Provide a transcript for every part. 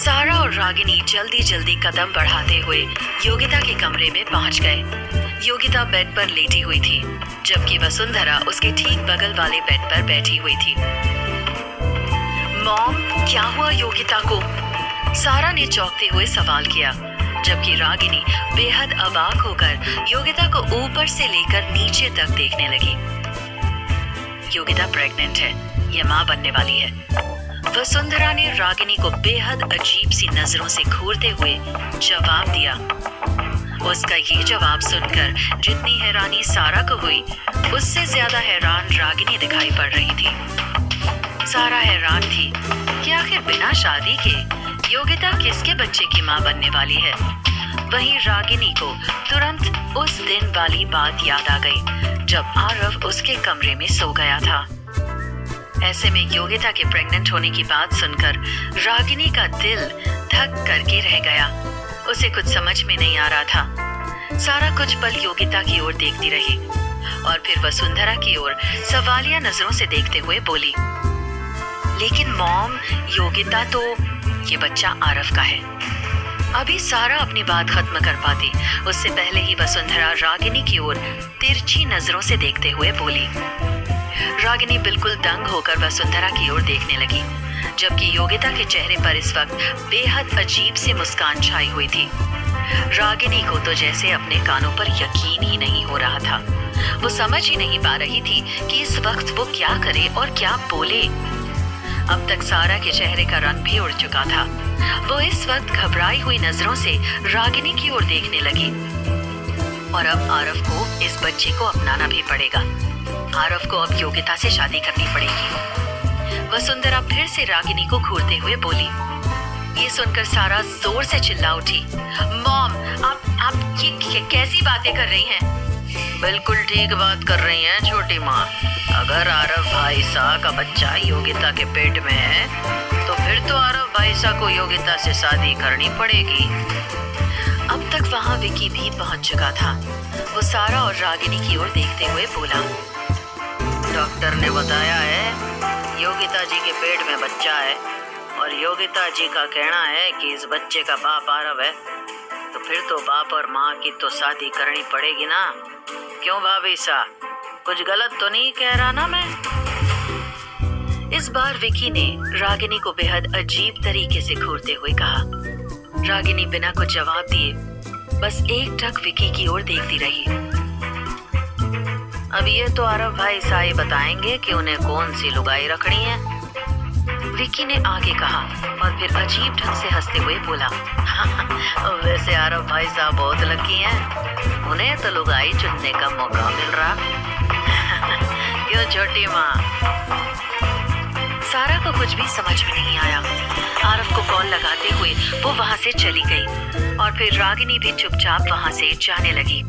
सारा और रागिनी जल्दी जल्दी कदम बढ़ाते हुए योगिता के कमरे में पहुंच गए। योगिता बेड पर लेटी हुई थी, जबकि वसुंधरा उसके ठीक बगल वाले बेड पर बैठी हुई थी। मॉम, क्या हुआ योगिता को? सारा ने चौंकते हुए सवाल किया, जबकि रागिनी बेहद अवाक होकर योगिता को ऊपर से लेकर नीचे तक देखने लगी। योगिता प्रेग्नेंट है, ये माँ बनने वाली है। वसुंधरा ने रागिनी को बेहद अजीब सी नजरों से घूरते हुए जवाब दिया। उसका ये जवाब सुनकर जितनी हैरानी सारा को हुई, उससे ज्यादा हैरान रागिनी दिखाई पड़ रही थी। सारा हैरान थी कि आखिर बिना शादी के योगिता किसके बच्चे की माँ बनने वाली है। वहीं रागिनी को तुरंत उस दिन वाली बात याद आ गई जब आरव उसके कमरे में सो गया था। ऐसे में योगिता के प्रेग्नेंट होने की बात सुनकर रागिनी का दिल धक करके रह गया। उसे कुछ समझ में नहीं आ रहा था। सारा कुछ पल योगिता की ओर देखती रही और फिर वसुंधरा की ओर सवालिया नजरों से देखते हुए बोली, लेकिन मॉम, योगिता तो ये बच्चा आरव का है। अभी सारा अपनी बात खत्म कर पाती, उससे पहले ही वसुंधरा रागिनी की ओर तिरछी नजरों से देखते हुए बोली। रागिनी बिल्कुल दंग होकर वसुंधरा की ओर देखने लगी, जबकि योगिता के चेहरे पर इस वक्त बेहद अजीब सी मुस्कान छाई हुई थी। रागिनी को तो जैसे अपने कानों पर यकीन ही नहीं हो रहा था। वो समझ ही नहीं पा रही थी कि इस वक्त वो क्या करे और क्या बोले। अब तक सारा के चेहरे का रंग भी उड़ चुका था। वो इस वक्त घबराई हुई नजरों से रागिनी की ओर देखने लगी। और अब आरव को इस बच्चे को अपनाना भी पड़ेगा। आरव को अब योगिता से शादी करनी पड़ेगी। वसुंधरा फिर से रागिनी को घूरते हुए बोली। ये सुनकर सारा जोर से चिल्ला उठी, मॉम, आप ये कैसी बातें कर रही हैं? बिल्कुल ठीक बात कर रही हैं छोटी माँ। अगर आरव भाईसा का बच्चा योगिता के पेट में है, तो फिर तो आरव भाईसा को योगिता से शादी करनी पड़ेगी। अब तक वहाँ विकी भी पहुँच चुका था। वो सारा और रागिनी की ओर देखते हुए बोला, डॉक्टर ने बताया है योगिता जी के पेट में बच्चा है और योगिता जी का कहना है कि इस बच्चे का बाप आरव है, तो फिर तो बाप और माँ की तो शादी करनी पड़ेगी ना। क्यों भाभी सा, कुछ गलत तो नहीं कह रहा ना मैं? इस बार विकी ने रागिनी को बेहद अजीब तरीके से घूरते हुए कहा। रागिनी बिना कुछ जवाब दिए बस एक टक विकी की ओर देखती रही। अब ये तो आरव भाई साई बताएंगे कि उन्हें कौन सी लुगाई रखनी है, विकी ने आगे कहा और फिर अजीब ढंग से हंसते हुए बोला। वैसे आरव भाई साहब बहुत लकी हैं, उन्हें तो लुगाई चुनने का मौका मिल रहा। क्यों छोटी माँ? सारा को कुछ भी समझ में नहीं आया। आरव को कॉल लगाते हुए वो वहाँ से चली गई और फिर रागिनी भी चुपचाप वहाँ से जाने लगी।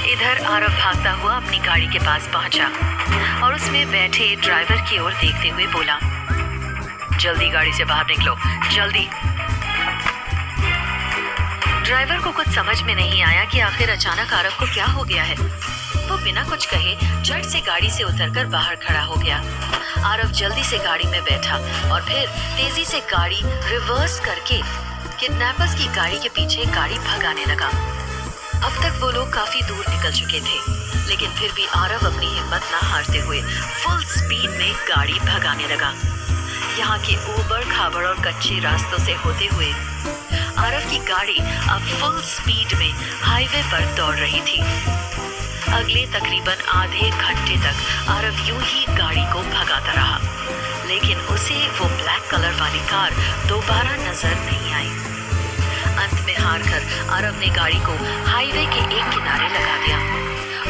इधर आरव भागता हुआ अपनी गाड़ी के पास पहुंचा और उसमें बैठे ड्राइवर की ओर देखते हुए बोला, जल्दी गाड़ी से बाहर निकलो, जल्दी। ड्राइवर को कुछ समझ में नहीं आया कि आखिर अचानक आरव को क्या हो गया है। वो बिना कुछ कहे झट से गाड़ी से उतरकर बाहर खड़ा हो गया। आरव जल्दी से गाड़ी में बैठा और फिर तेजी से गाड़ी रिवर्स करके किडनैपर्स की गाड़ी के पीछे गाड़ी भगाने लगा। अब तक वो लोग काफी दूर निकल चुके थे, लेकिन फिर भी आरव अपनी हिम्मत ना हारते हुए फुल स्पीड में गाड़ी भगाने लगा। यहाँ के ऊबड़ खाबड़ और कच्चे रास्तों से होते हुए आरव की गाड़ी अब फुल स्पीड में हाईवे पर दौड़ रही थी। अगले तकरीबन आधे घंटे तक आरव यूं ही गाड़ी को भगाता रहा, लेकिन उसे वो ब्लैक कलर वाली कार दोबारा नजर नहीं आई। अंत में हार कर आरव ने गाड़ी को हाईवे के एक किनारे लगा दिया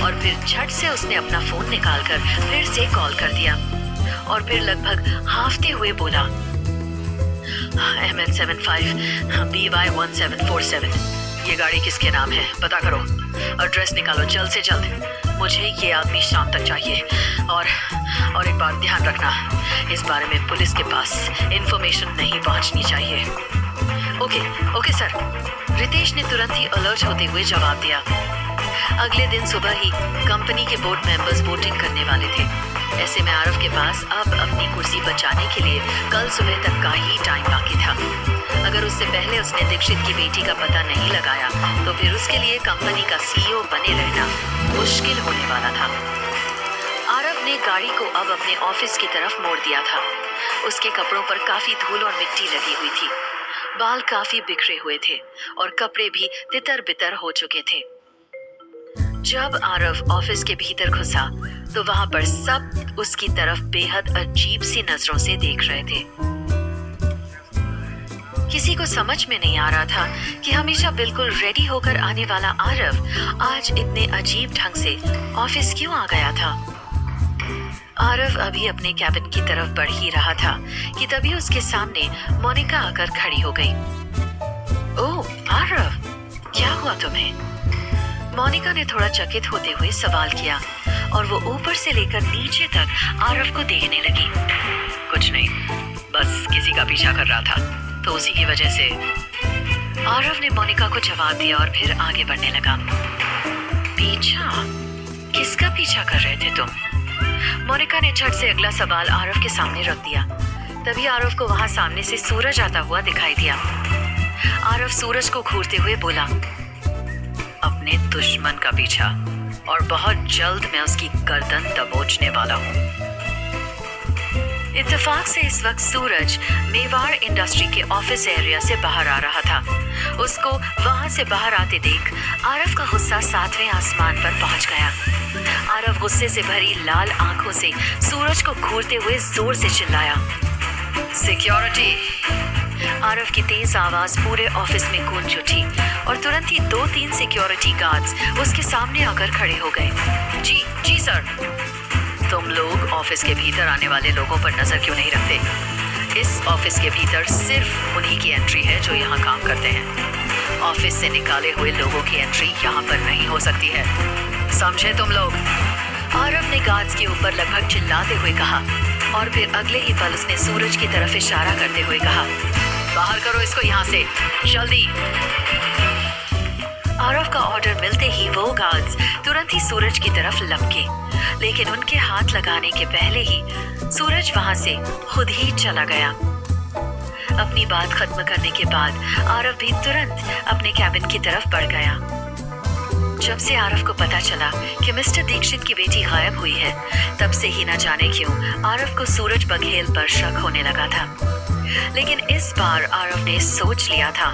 और फिर झट से उसने अपना फोन निकालकर फिर से कॉल कर दिया और फिर लगभग हांफते हुए बोला, MN75 BY1747, ये गाड़ी किसके नाम है पता करो, एड्रेस निकालो जल्द से जल्द। मुझे ये आदमी शाम तक चाहिए और एक बात ध्यान रखना, इस बारे में पुलिस के पास इंफॉर्मेशन नहीं पहुंचनी चाहिए। ओके सर, रितेश ने तुरंत ही अलर्ट होते हुए जवाब दिया। अगले दिन सुबह ही कंपनी के बोर्ड मेंबर्स वोटिंग करने वाले थे। ऐसे में आरव के पास अब अपनी कुर्सी बचाने के लिए कल सुबह तक का ही टाइम बाकी था। अगर उससे पहले उसने दीक्षित की बेटी का पता नहीं लगाया तो फिर उसके लिए कंपनी का सीईओ बने रहना मुश्किल होने वाला था। आरव ने गाड़ी को अब अपने ऑफिस की तरफ मोड़ दिया था। उसके कपड़ों पर काफी धूल और मिट्टी लगी हुई थी। बाल काफी बिखरे हुए थे और कपड़े भी तितर बितर हो चुके थे। जब आरव ऑफिस के भीतर घुसा तो वहां पर सब उसकी तरफ बेहद अजीब सी नजरों से देख रहे थे। किसी को समझ में नहीं आ रहा था कि हमेशा बिल्कुल रेडी होकर आने वाला आरव आज इतने अजीब ढंग से ऑफिस क्यों आ गया था। आरव अभी अपने कैबिन की तरफ बढ़ ही रहा था कि तभी उसके सामने मोनिका आकर खड़ी हो गई। ओह आरव, क्या हुआ तुम्हें? मोनिका ने थोड़ा चकित होते हुए सवाल किया और वो ऊपर से लेकर नीचे तक आरव को देखने लगी। कुछ नहीं, बस किसी का पीछा कर रहा था तो उसी की वजह से। आरव ने मोनिका को जवाब दिया और फिर आगे बढ़ने लगा। पीछा? किसका पीछा कर रहे थे तुम? मोनिका ने झट से अगला सवाल आरव के सामने रख दिया। तभी आरव को वहां सामने से सूरज आता हुआ दिखाई दिया। आरव सूरज को घूरते हुए बोला, अपने दुश्मन का पीछा, और बहुत जल्द मैं उसकी गर्दन दबोचने वाला हूँ। इत्तेफाक से इस वक्त सूरज मेवाड़ इंडस्ट्री के ऑफिस एरिया से बाहर आ रहा था। उसको वहां से बाहर आते देख आरव का गुस्सा 7वें आसमान पर पहुंच गया। आरव गुस्से से भरी लाल आंखों से सूरज को घूरते हुए जोर से चिल्लाया, सिक्योरिटी। आरव की तेज आवाज पूरे ऑफिस में गूंज उठी और तुरंत ही 2-3 सिक्योरिटी गार्ड्स उसके सामने आकर खड़े हो गए। जी जी सर। तुम लोग ऑफिस के भीतर आने वाले लोगों पर नजर क्यों नहीं रखते? इस ऑफिस के भीतर सिर्फ उन्हीं की एंट्री है जो यहाँ काम करते हैं। ऑफिस से निकाले हुए लोगों की एंट्री यहाँ पर नहीं हो सकती है, समझे तुम लोग? आरव ने गार्ड्स के ऊपर लगभग चिल्लाते हुए कहा और फिर अगले ही पल उसने सूरज की तरफ इशारा करते हुए कहा, बाहर करो इसको यहाँ से, जल्दी। आरव का ऑर्डर मिलते ही वो गार्ड्स तुरंत ही सूरज की तरफ लपके, लेकिन उनके हाथ लगाने के पहले ही सूरज वहां से खुद ही चला गया। अपनी बात खत्म करने के बाद आरव भी तुरंत अपने कैबिन की तरफ बढ़ गया। जब से आरव को पता चला कि मिस्टर दीक्षित की बेटी गायब हुई है, तब से ही न जाने क्यों आरव को सूरज बघेल पर शक होने लगा था। लेकिन इस बार आरव ने सोच लिया था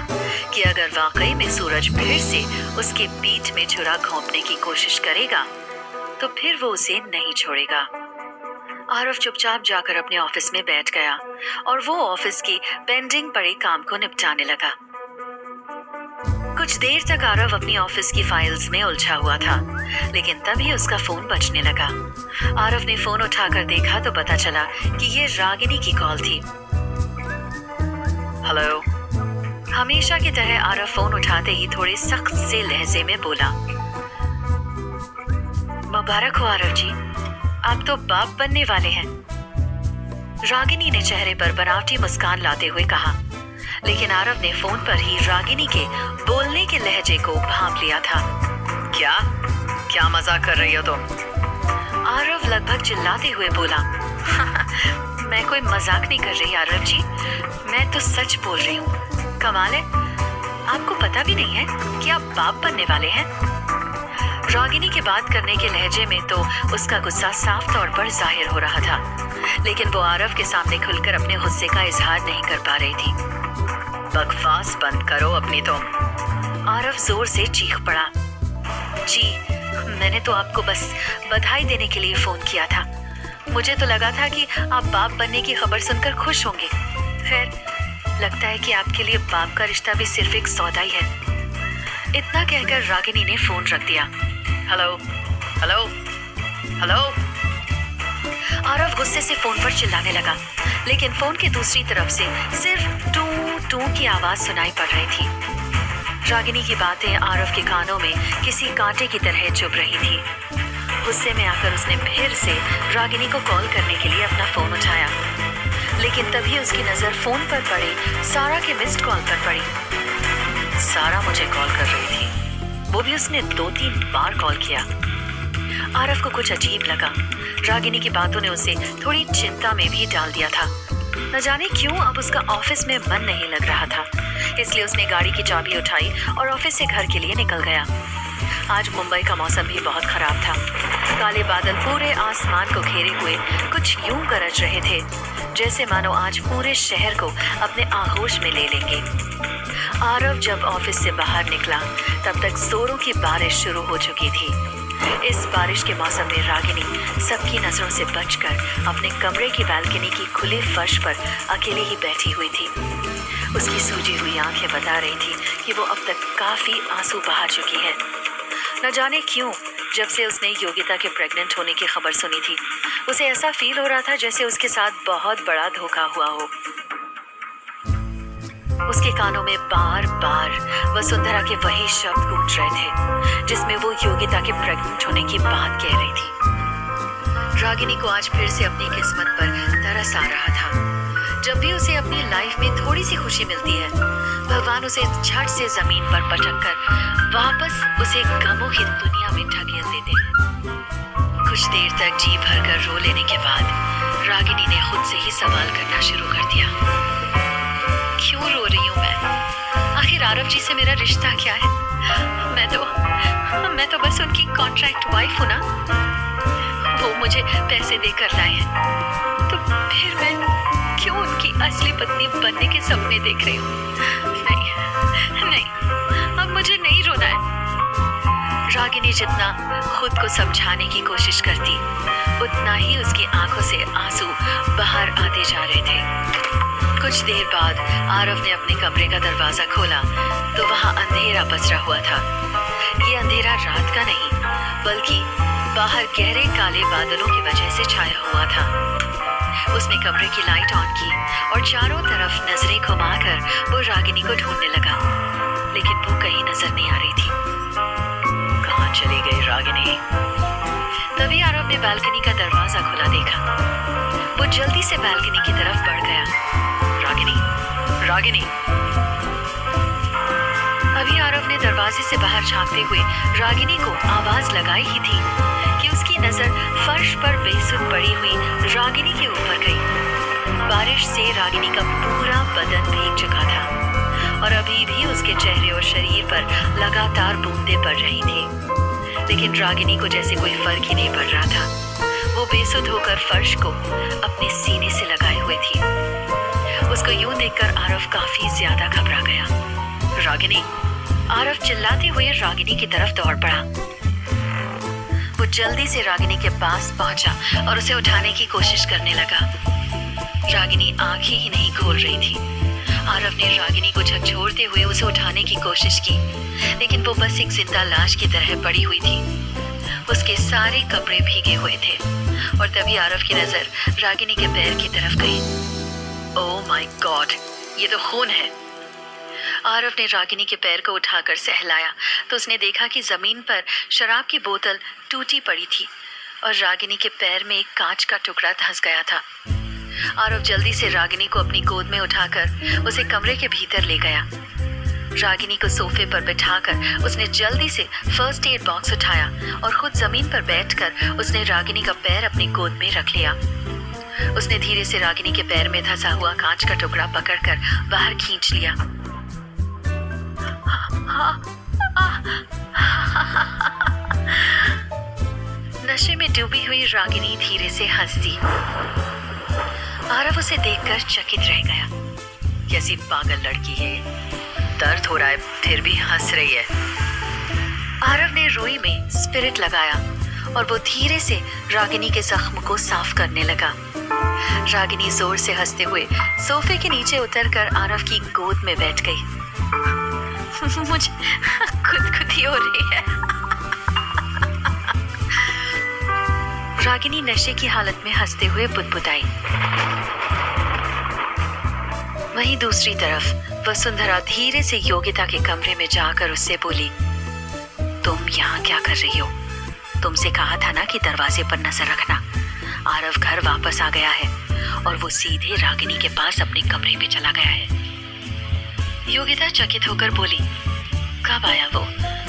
कि अगर वाकई में सूरज फिर से उसके पीठ में छुरा घोंपने की कोशिश करेगा तो फिर वो उसे नहीं छोड़ेगा। आरव चुपचाप जाकर अपने ऑफिस में बैठ गया और वो ऑफिस की पेंडिंग पड़े काम को निपटाने लगा। कुछ देर तक आरव अपनी ऑफिस की फाइल्स में उलझा हुआ था, लेकिन तभी उसका फोन बजने लगा। आरव ने फोन उठाकर देखा तो पता चला कि ये रागिनी की कॉल थी। हेलो। हमेशा की तरह आरव फोन उठाते ही थोड़े सख्त से लहजे में बोला, मुबारक हो आरव जी, आप तो बाप बनने वाले हैं। रागिनी ने चेहरे पर बनावटी मुस्कान लाते हुए कहा, लेकिन आरव ने फोन पर ही रागिनी के बोलने के लहजे को भांप लिया था। क्या क्या मजाक कर रही हो तुम? आरव लगभग चिल्लाते हुए बोला, मैं कोई मजाक नहीं कर रही आरव जी, मैं तो सच बोल रही हूँ। कमाल है, आपको पता भी नहीं है कि आप बाप बनने वाले हैं। रागिनी के बात करने के लहजे में तो उसका गुस्सा साफ तौर पर जाहिर हो रहा था, लेकिन वो आरव के सामने खुलकर अपने गुस्से का इजहार नहीं कर पा रही थी। बकवास बंद करो अपनी तुम। आरव जोर से चीख पड़ा, जी मैंने तो आपको बस बधाई देने के लिए फोन किया था। मुझे तो लगा था कि आप बाप बनने की खबर सुनकर खुश होंगे। खैर, लगता है कि आपके लिए बाप का रिश्ता भी सिर्फ एक सौदा ही है। इतना कहकर रागिनी ने फोन रख दिया। Hello hello hello. आरव गुस्से से फोन पर चिल्लाने लगा, लेकिन फोन की दूसरी तरफ से सिर्फ टू टू की आवाज सुनाई पड़ रही थी। रागिनी की बातें आरव के कानों में किसी कांटे की तरह चुभ रही थी। गुस्से में आकर उसने फिर से रागिनी को कॉल करने के लिए अपना फोन उठाया, लेकिन तभी उसकी नजर फोन पर पड़े सारा के मिस्ड कॉल पर पड़ी। सारा मुझे कॉल कर रही थी, वो भी उसने 2-3 बार कॉल किया। आरव को कुछ अजीब लगा। रागिनी की बातों ने उसे थोड़ी चिंता में भी डाल दिया था। न जाने क्यों अब उसका ऑफिस में मन नहीं लग रहा था, इसलिए उसने गाड़ी की चाबी उठाई और ऑफिस से घर के लिए निकल गया। आज मुंबई का मौसम भी बहुत खराब था। काले बादल पूरे आसमान को घेरे हुए कुछ यूं गरज रहे थे जैसे मानो आज पूरे शहर को अपने आगोश में ले लेंगे। आरव जब ऑफिस से बाहर निकला तब तक जोरों की बारिश शुरू हो चुकी थी। इस बारिश के मौसम में रागिनी सबकी नजरों से बचकर अपने कमरे की बालकनी की खुले फर्श पर अकेले ही बैठी हुई थी। उसकी सूजी हुई आंखें बता रही थी कि वो अब तक काफी आंसू बहा चुकी है। न जाने क्यों जब से उसने योगिता के प्रेग्नेंट होने की खबर सुनी थी, उसे ऐसा फील हो रहा था जैसे उसके साथ बहुत बड़ा धोखा हुआ हो। उसके कानों में बार बार वसुंधरा के वही शब्द गूंज रहे थे जिसमें वो योगिता के प्रेग्नेंट होने की बात कह रही थी। रागिनी को आज फिर से अपनी किस्मत पर तरस आ रहा था। जब भी उसे अपनी लाइफ में थोड़ी सी खुशी मिलती है, भगवान उसे झट से जमीन पर पटककर वापस उसे गमों की दुनिया में ढकेल देते हैं। कुछ देर तक जी भरकर रो लेने के बाद रागिनी ने खुद से ही सवाल करना शुरू कर दिया। क्यों रो रही हूँ मैं? आखिर आरव जी से मेरा रिश्ता क्या है? मैं तो बस उनकी कॉन्ट्रैक्ट वाइफ हूँ ना। वो मुझे पैसे देकर लाए हैं, तो फिर मैं क्यों उनकी असली पत्नी बनने के सपने देख रही हूँ? नहीं, अब मुझे नहीं रोना है। रागिनी जितना खुद को समझाने की कोशिश करती, उतना ही उसकी आंखों से आंसू बाहर आते जा रहे थे। कुछ देर बाद आरव ने अपने कमरे का दरवाजा खोला तो वहां अंधेरा पसरा हुआ था। ये अंधेरा रात का नहीं, बल्कि बाहर गहरे काले बादलों की वजह से छाया हुआ था। उसने कमरे की लाइट ऑन की और चारों तरफ नजरें घुमाकर वो रागिनी को ढूंढने लगा, लेकिन वो कहीं नजर नहीं आ रही थी। कहाँ चली गई रागिनी? तभी आरव ने बालकनी का दरवाजा खुला देखा। वो जल्दी से बालकनी की तरफ बढ़ गया। रागिनी। अभी आरव ने दरवाजे से बाहर झांकते हुए रागिनी को आवाज लगाई ही थी कि उसकी नजर फर्श पर बेसुध पड़ी हुई रागिनी के ऊपर गई। बारिश से रागिनी का पूरा बदन भीग चुका था और अभी भी उसके चेहरे और शरीर पर लगातार बूंदें पड़ रही थी, लेकिन रागिनी को जैसे कोई फर्क ही नहीं पड़ रहा था। वो बेसुध होकर फर्श को अपने सीने से लगाए हुए थी। उसको यूं देखकर आरव काफी ज्यादा घबरा गया। रागिनी! आरव चिल्लाते हुए रागिनी की तरफ दौड़ पड़ा। वो जल्दी से रागिनी के पास पहुंचा और उसे उठाने की कोशिश करने लगा। रागिनी आंखें ही नहीं खोल रही थी। आरव ने रागिनी को झकझोरते हुए उसे उठाने की कोशिश की, लेकिन वो बस एक जिंदा लाश की तरह पड़ी हुई थी। उसके सारे कपड़े भीगे हुए थे और तभी आरव की नजर रागिनी के पैर की तरफ गई। ओह माय गॉड, ये तो खून है। आरव ने रागिनी के पैर को उठाकर सहलाया तो उसने देखा कि जमीन पर शराब की बोतल टूटी पड़ी थी और रागिनी के पैर में एक कांच का टुकड़ा धंस गया था। आरव जल्दी से रागिनी को अपनी गोद में उठाकर उसे कमरे के भीतर ले गया। रागिनी को सोफे पर बिठाकर उसने जल्दी से फर्स्ट एड बॉक्स उठाया और खुद जमीन पर बैठकर उसने रागिनी का पैर अपनी गोद में रख लिया। उसने धीरे से रागिनी के पैर में धंसा हुआ कांच का टुकड़ा पकड़कर बाहर खींच लिया। नशे में डूबी हुई रागिनी धीरे से हंसती। आरव उसे देखकर चकित रह गया। कैसी पागल लड़की है, दर्द हो रहा है फिर भी हंस रही है। आरव ने रुई में स्पिरिट लगाया और वो धीरे से रागिनी के जख्म को साफ करने लगा। रागिनी जोर से हंसते हुए सोफे के नीचे उतरकर आरव की गोद में बैठ गई। मुझे खुदकुशी हो रही है। रागिनी नशे की हालत में हंसते हुए बुदबुदाई। वहीं दूसरी तरफ वसुंधरा धीरे से योगिता के कमरे में जाकर उससे बोली, तुम यहाँ क्या कर रही हो? तुमसे कहा था ना कि दरवाजे पर नजर रखना। आरव घर वापस आ गया है और वो सीधे रागिनी के पास अपने कमरे में चला गया है। योगिता चकित होकर बोली, कब आया वो?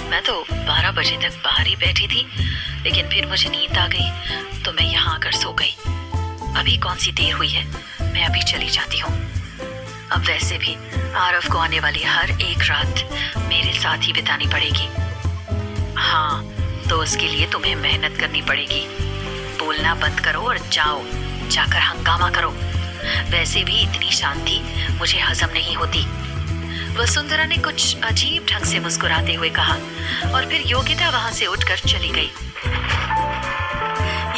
मैं तो 12 बजे तक बाहर ही बैठी थी, लेकिन फिर मुझे नींद आ गई तो मैं यहाँ आकर सो गई। अभी कौन सी देर हुई है? मैं अभी चली जाती हूँ। अब वैसे भी आरव को आने वाली हर एक रात मेरे साथ ही बितानी पड़ेगी। हाँ, तो उसके लिए तुम्हें मेहनत करनी पड़ेगी। बोलना बंद करो और जाकर हंगामा करो। वैसे भी इतनी शांति मुझे हजम नहीं होती। वसुंधरा ने कुछ अजीब ढंग से मुस्कुराते हुए कहा और फिर योगिता वहां से उठकर चली गई।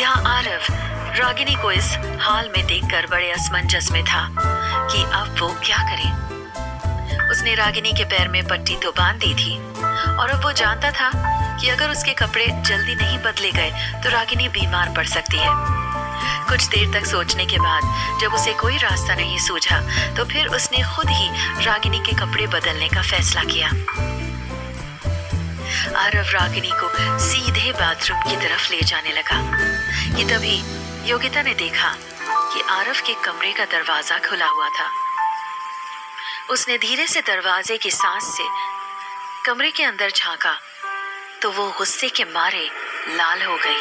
यहाँ आरव रागिनी को इस हाल में देखकर बड़े असमंजस में था कि अब वो क्या करे। उसने रागिनी के पैर में पट्टी तो बांध दी थी और अब वो जानता था कि अगर उसके कपड़े जल्दी नहीं बदले गए तो रागिनी बीमार पड़ सकती है। कुछ देर तक सोचने के बाद जब उसे कोई रास्ता नहीं सूझा तो फिर उसने खुद ही रागिनी के कपड़े बदलने का फैसला किया। आरव रागिनी को सीधे बाथरूम की तरफ ले जाने लगा कि तभी योगिता ने देखा कि आरव के कमरे का दरवाजा खुला हुआ था। उसने धीरे से दरवाजे की सांस से कमरे के अंदर झांका तो वो गुस्से के मारे लाल हो गई।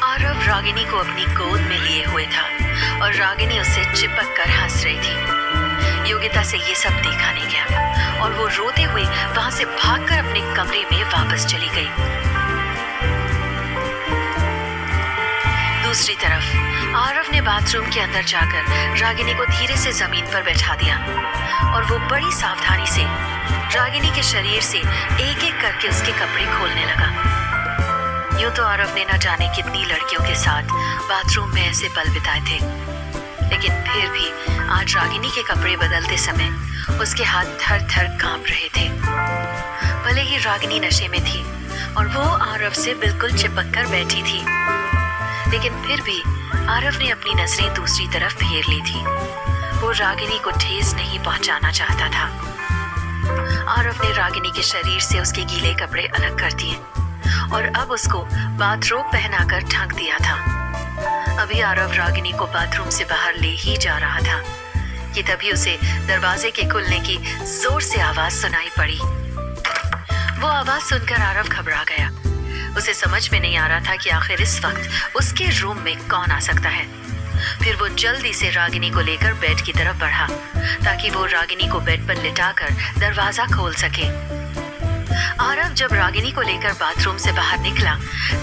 आरव रागिनी को अपनी गोद में लिए हुए था और रागिनी उससे चिपक कर हंस रही थी। योगिता से ये सब देखा नहीं गया और वो रोते हुए वहां से भागकर अपने कमरे में वापस चली गई। दूसरी तरफ आरव ने बाथरूम के अंदर जाकर रागिनी को धीरे से जमीन पर बैठा दिया और वो बड़ी सावधानी से रागिनी के शरीर से एक एक करके उसके कपड़े खोलने लगा। यूं तो आरव ने न जाने कितनी लड़कियों के साथ बाथरूम में ऐसे पल बिताए थे, लेकिन फिर भी आज रागिनी के कपड़े बदलते समय उसके हाथ थर थर कांप रहे थे। भले ही रागिनी नशे में थी और वो आरव से बिल्कुल चिपक कर बैठी थी, लेकिन फिर भी आरव ने अपनी नजरें दूसरी तरफ फेर ली थी। वो रागिनी को ठेस नहीं पहुंचाना चाहता था। आरव ने रागिनी के शरीर से उसके गीले कपड़े अलग कर दिए और अब उसको बाथरोब पहनाकर ढक दिया था। अभी आरव रागिनी को बाथरूम से बाहर ले ही जा रहा था कि तभी उसे दरवाजे के खुलने की जोर से आवाज सुनाई पड़ी। वो आवाज सुनकर आरव घबरा गया। उसे समझ में नहीं आ रहा था कि आखिर इस वक्त उसके रूम में कौन आ सकता है। फिर वो जल्दी से रागिनी को लेकर बेड की तरफ बढ़ा ताकि वो रागिनी को बेड पर लिटाकर दरवाजा खोल सके। आरव जब रागिनी को लेकर बाथरूम से बाहर निकला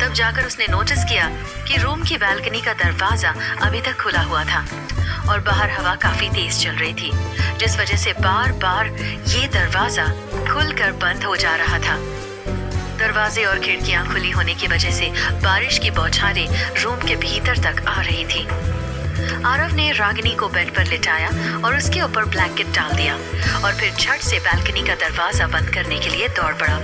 तब जाकर उसने नोटिस किया कि रूम की बालकनी का दरवाजा अभी तक खुला हुआ था और बाहर हवा काफी तेज चल रही थी, जिस वजह से बार बार ये दरवाजा खुलकर बंद हो जा रहा था। दरवाजे और खिड़कियां खुली होने की वजह से बारिश की बौछारें रूम के भीतर तक आ रही थी। आरव ने रागिनी को बेड पर लिटाया और उसके ऊपर ब्लैंकेट डाल दिया और फिर झट से बालकनी का दरवाजा बंद करने के लिए दौड़ पड़ा।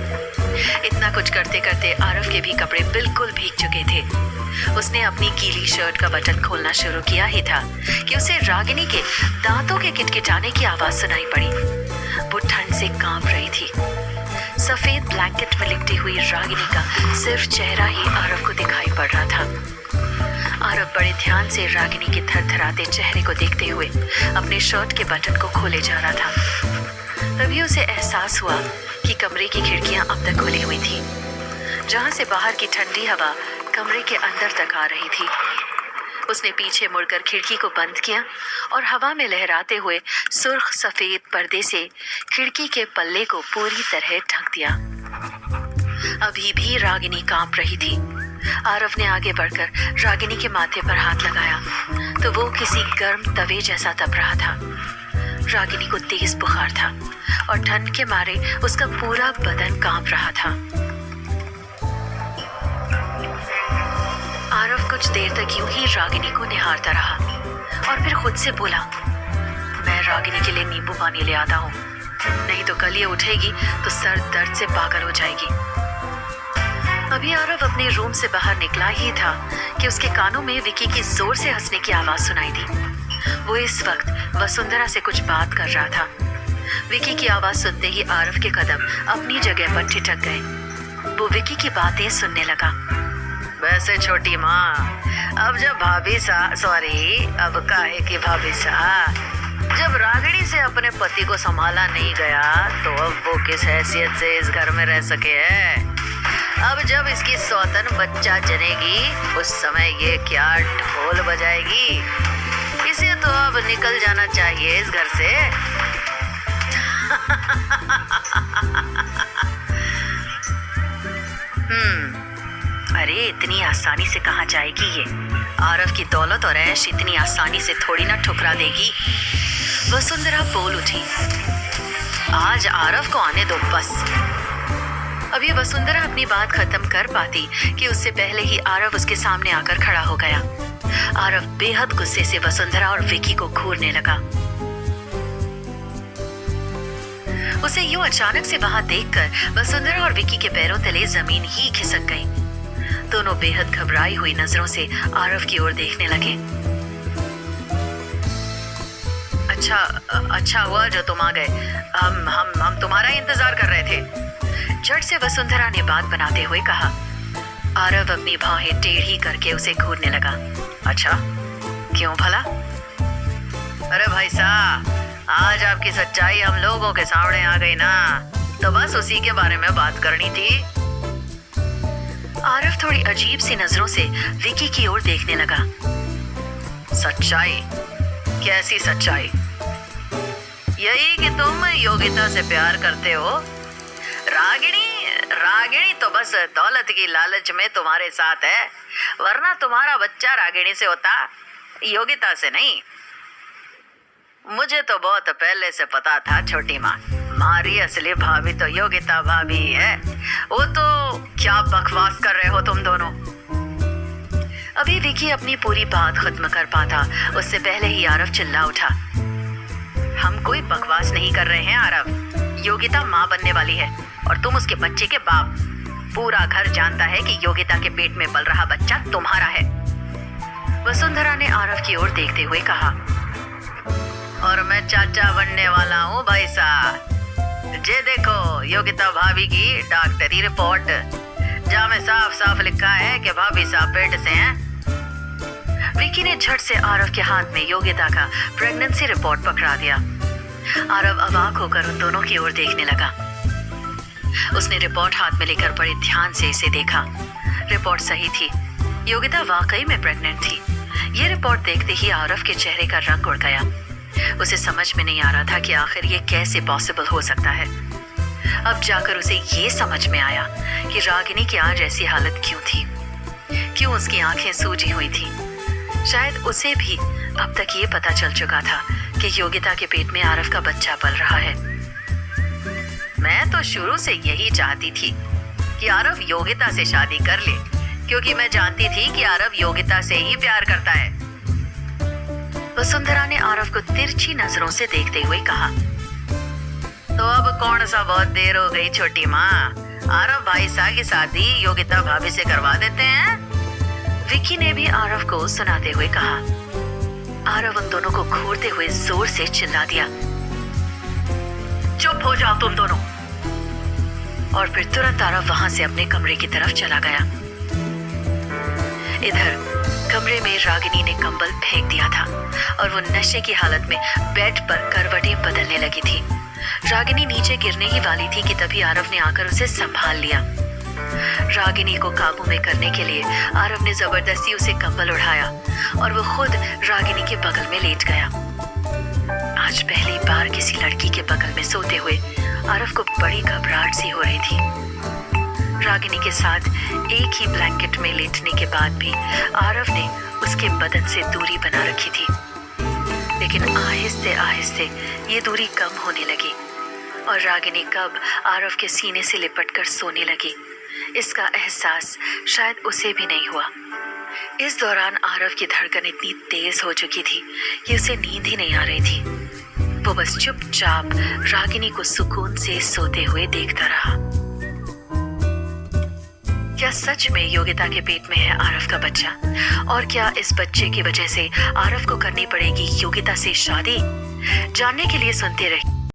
इतना कुछ करते करते आरव के भी कपड़े बिल्कुल भीग चुके थे। उसने अपनी गीली शर्ट का बटन खोलना शुरू किया ही था कि उसे रागिनी के दांतों के किटकिटाने की आवाज सुनाई पड़ी। वो ठंड से कांप रही थी। सफेद ब्लैंकेट में लिपटी हुई रागिनी का सिर्फ चेहरा ही आरव को दिखाई पड़ रहा था। आरव बड़े ध्यान से रागिनी के थरथराते चेहरे को देखते हुए अपने शर्ट के बटन को खोले जा रहा था। तभी उसे एहसास हुआ कि कमरे की खिड़कियां अब तक खुली हुई थी, जहां से बाहर की ठंडी हवा कमरे के अंदर तक आ रही थी। उसने पीछे मुड़कर खिड़की को बंद किया और हवा में लहराते हुए सुर्ख सफेद पर्दे से खिड़की के पल्ले को पूरी तरह ढक दिया। अभी भी रागिनी कांप रही थी। आरव ने आगे बढ़कर रागिनी के माथे पर हाथ लगाया तो वो किसी गर्म तवे जैसा तप रहा था। रागिनी को तेज बुखार था और ठंड के मारे उसका पूरा बदन कांप रहा था। आरव कुछ देर तक यूं ही रागिनी को निहारता रहा और फिर खुद से बोला, मैं रागिनी के लिए नींबू पानी ले आता हूँ, नहीं तो कल ये उठेगी तो सर दर्द से पागल हो जाएगी। अभी आरव अपने रूम से बाहर निकला ही था कि उसके कानों में विकी की जोर से हंसने की आवाज सुनाई दी। वो इस वक्त वसुंधरा से कुछ बात कर रहा था। विकी की आवाज सुनते ही आरव के कदम अपनी जगह पर ठिठक गए। वो विकी की बातें सुनने लगा। वैसे छोटी माँ, अब जब अब काहे की भाभी सा, जब रागिनी से अपने पति को संभाला नहीं गया तो अब वो किस हैसियत से इस घर में रह सके है। अब जब इसकी सौतन बच्चा जनेगी उस समय ये क्या ढोल बजाएगी। अब निकल जाना चाहिए इस घर से। अरे इतनी आसानी से कहाँ जाएगी ये? आरव की दौलत और ऐश इतनी आसानी से थोड़ी ना ठुकरा देगी। वसुंधरा बोल उठी, आज आरव को आने दो बस। अभी वसुंधरा अपनी बात खत्म कर पाती कि उससे पहले ही आरव उसके सामने आकर खड़ा हो गया। आरव बेहद गुस्से से वसुंधरा और विकी को घूरने लगा। उसे यूं अचानक से वहां देखकर वसुंधरा और विकी के पैरों तले जमीन ही खिसक गई। दोनों बेहद घबराई हुई नजरों से आरव की ओर देखने लगे। अच्छा हुआ जो तुम आ गए। हम तुम्हारा इंतजार कर रहे थे। झट से वसुंधरा ने बात बनाते हुए कहा। आरव अपनी बाहें टेढ़ी करके उसे घूरने लगा। अच्छा, क्यों भला? अरे भाई साहब, आज आपकी सच्चाई हम लोगों के सामने आ गई ना, तो बस उसी के बारे में बात करनी थी। आरव थोड़ी अजीब सी नजरों से विकी की ओर देखने लगा। सच्चाई? कैसी सच्चाई? यही कि तुम योगिता से प्यार करते हो। रागिणी तो बस दौलत की लालच में तुम्हारे साथ है, वरना तुम्हारा बच्चा रागिणी से होता, योगिता से नहीं। मुझे तो बहुत पहले से पता था छोटी माँ, हमारी असली भाभी तो योगिता भाभी है। वो तो क्या बकवास कर रहे हो तुम दोनों। अभी विकी अपनी पूरी बात खत्म कर पाता उससे पहले ही आरव चिल्ला उठा। हम कोई बकवास नहीं कर रहे हैं आरव। योगिता माँ बनने वाली है और तुम उसके बच्चे के बाप। पूरा घर जानता है कि योगिता के पेट में पल रहा बच्चा तुम्हारा है। वसुंधरा ने आरव की ओर देखते हुए कहा। और मैं चाचा बनने वाला हूँ भाई साहब। जे देखो योगिता भाभी की डॉक्टरी रिपोर्ट, जहाँ में साफ साफ लिखा है कि भाभी साहब पेट से हैं। विकी ने झट से आरव के हाथ में योगिता का प्रेगनेंसी रिपोर्ट पकड़ा दिया। आरव अवाक होकर उन दोनों की ओर देखने लगा। उसने रिपोर्ट हाथ में लेकर बड़े ध्यान से इसे देखा। रिपोर्ट सही थी, योगिता वाकई में प्रेग्नेंट थी। ये रिपोर्ट देखते ही आरव के चेहरे का रंग उड़ गया। उसे समझ में नहीं आ रहा था कि आखिर ये कैसे पॉसिबल हो सकता है। अब जाकर उसे ये समझ में आया कि रागिनी की आज ऐसी हालत क्यों थी, क्यों उसकी आंखें सूजी हुई थी। शायद उसे भी अब तक ये पता चल चुका था कि योगिता के पेट में आरव का बच्चा पल रहा है। मैं तो शुरू से यही चाहती थी कि आरव योगिता से शादी कर ले, क्योंकि मैं जानती थी कि आरव योगिता से ही प्यार करता है। वसुंधरा ने आरव को तिरछी नजरों से देखते हुए कहा। तो अब कौन सा बहुत देर हो गई छोटी माँ, आरव भाई साहब की शादी योगिता भाभी से करवा देते हैं। विकी ने भी आरव को सुनाते हुए कहा। आरव उन दोनों को घूरते हुए जोर से चिल्ला दिया। चुप हो जाओ तुम दोनों। और फिर तुरंत आरव वहां से अपने कमरे की तरफ चला गया। इधर कमरे में रागिनी ने कंबल फेंक दिया था और वो नशे की हालत में बेड पर करवटें बदलने लगी थी। रागिनी नीचे गिरने ही वाली थी कि तभी आरव ने आकर उसे संभाल लिया। रागिनी को काबू में करने के लिए आरव ने जबरदस्ती उसे कंबल उठाया और वो खुद रागिनी के बगल में लेट गया। आज पहली बार किसी लड़की के बगल में सोते हुए आरव को बड़ी घबराहट सी हो रही थी। रागिनी के साथ एक ही ब्लैंकेट में लेटने के बाद भी आरव ने उसके बदन से दूरी बना रखी थी, लेकिन आहिस्ते आहिस्ते ये दूरी कम होने लगी और रागिनी कब आरव के सीने से लिपटकर सोने लगी, इसका एहसास शायद उसे भी नहीं हुआ। इस दौरान आरव की धड़कन इतनी तेज हो चुकी थी कि उसे नींद ही नहीं आ रही थी। वो बस चुपचाप रागिनी को सुकून से सोते हुए देखता रहा। क्या सच में योगिता के पेट में है आरव का बच्चा? और क्या इस बच्चे की वजह से आरव को करनी पड़ेगी योगिता से शादी? जानने के लिए सुनते रहिए